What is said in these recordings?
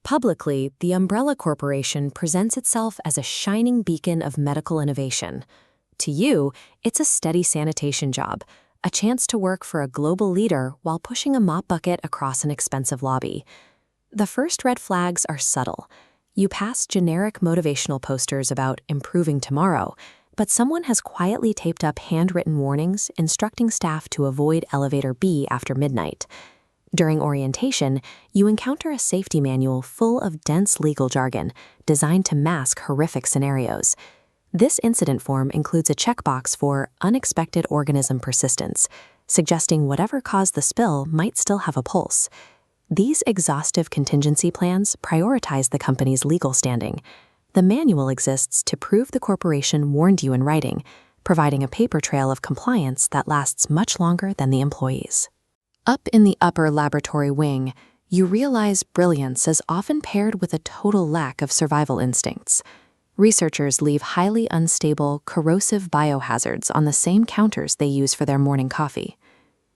Publicly, the Umbrella Corporation presents itself as a shining beacon of medical innovation. To you, it's a steady sanitation job, a chance to work for a global leader while pushing a mop bucket across an expensive lobby. The first red flags are subtle. You pass generic motivational posters about improving tomorrow, but someone has quietly taped up handwritten warnings instructing staff to avoid elevator B after midnight. During orientation, you encounter a safety manual full of dense legal jargon designed to mask horrific scenarios. This incident form includes a checkbox for unexpected organism persistence, suggesting whatever caused the spill might still have a pulse. These exhaustive contingency plans prioritize the company's legal standing. The manual exists to prove the corporation warned you in writing, providing a paper trail of compliance that lasts much longer than the employees. Up in the upper laboratory wing, you realize brilliance is often paired with a total lack of survival instincts. Researchers leave highly unstable, corrosive biohazards on the same counters they use for their morning coffee.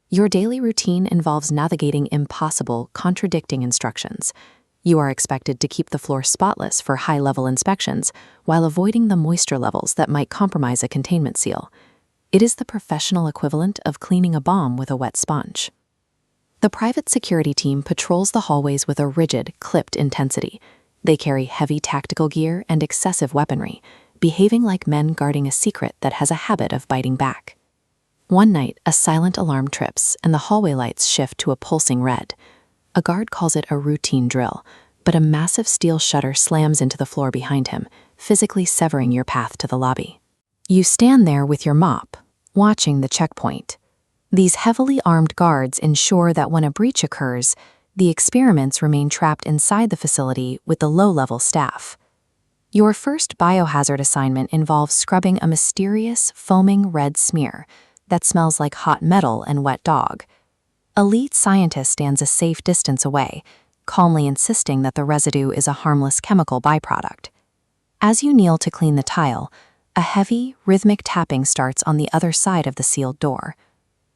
Your daily routine involves navigating impossible, contradicting instructions. You are expected to keep the floor spotless for high-level inspections while avoiding the moisture levels that might compromise a containment seal. It is the professional equivalent of cleaning a bomb with a wet sponge. The private security team patrols the hallways with a rigid, clipped intensity. They carry heavy tactical gear and excessive weaponry, behaving like men guarding a secret that has a habit of biting back. One night, a silent alarm trips and the hallway lights shift to a pulsing red. A guard calls it a routine drill, but a massive steel shutter slams into the floor behind him, physically severing your path to the lobby. You stand there with your mop, watching the checkpoint. These heavily armed guards ensure that when a breach occurs, the experiments remain trapped inside the facility with the low-level staff. Your first biohazard assignment involves scrubbing a mysterious, foaming red smear that smells like hot metal and wet dog. A lead scientist stands a safe distance away, calmly insisting that the residue is a harmless chemical byproduct. As you kneel to clean the tile, a heavy, rhythmic tapping starts on the other side of the sealed door.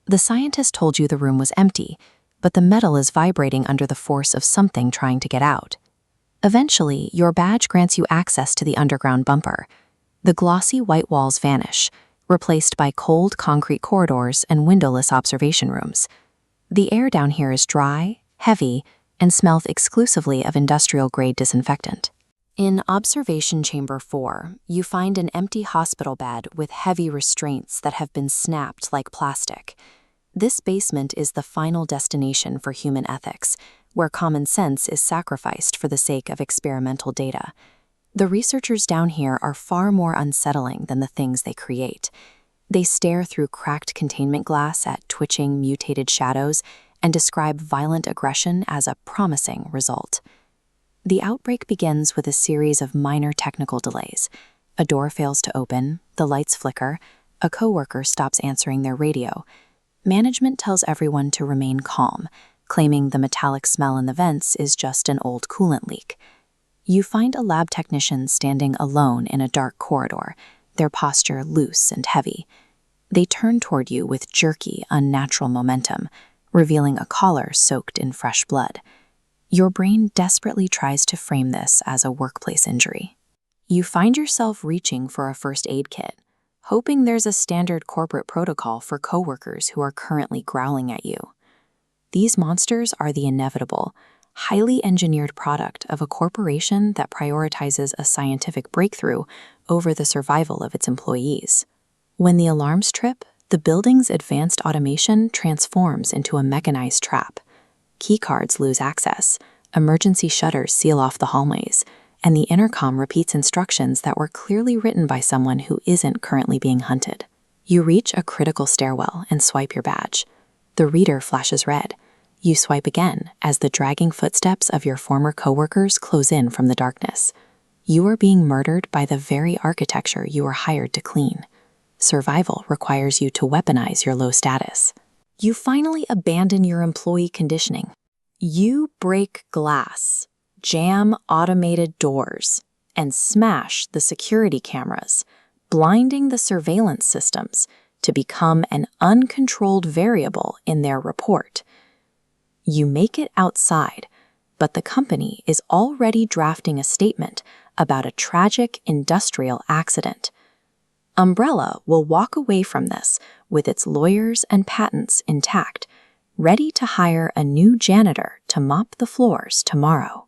The scientist told you the room was empty, but the metal is vibrating under the force of something trying to get out. Eventually, your badge grants you access to the underground bumper. The glossy white walls vanish, replaced by cold concrete corridors and windowless observation rooms. The air down here is dry, heavy, and smells exclusively of industrial-grade disinfectant. In Observation Chamber 4, you find an empty hospital bed with heavy restraints that have been snapped like plastic. This basement is the final destination for human ethics, where common sense is sacrificed for the sake of experimental data. The researchers down here are far more unsettling than the things they create. They stare through cracked containment glass at twitching, mutated shadows and describe violent aggression as a promising result. The outbreak begins with a series of minor technical delays. A door fails to open, the lights flicker, a coworker stops answering their radio. Management tells everyone to remain calm, claiming the metallic smell in the vents is just an old coolant leak. You find a lab technician standing alone in a dark corridor, their posture loose and heavy. They turn toward you with jerky, unnatural momentum, revealing a collar soaked in fresh blood. Your brain desperately tries to frame this as a workplace injury. You find yourself reaching for a first aid kit, hoping there's a standard corporate protocol for coworkers who are currently growling at you. These monsters are the inevitable, highly engineered product of a corporation that prioritizes a scientific breakthrough over the survival of its employees. When the alarms trip, the building's advanced automation transforms into a mechanized trap. Keycards lose access, emergency shutters seal off the hallways, and the intercom repeats instructions that were clearly written by someone who isn't currently being hunted. You reach a critical stairwell and swipe your badge. The reader flashes red. You swipe again as the dragging footsteps of your former coworkers close in from the darkness. You are being murdered by the very architecture you were hired to clean. Survival requires you to weaponize your low status. You finally abandon your employee conditioning. You break glass, jam automated doors, and smash the security cameras, blinding the surveillance systems to become an uncontrolled variable in their report. You make it outside, but the company is already drafting a statement about a tragic industrial accident. Umbrella will walk away from this with its lawyers and patents intact, ready to hire a new janitor to mop the floors tomorrow.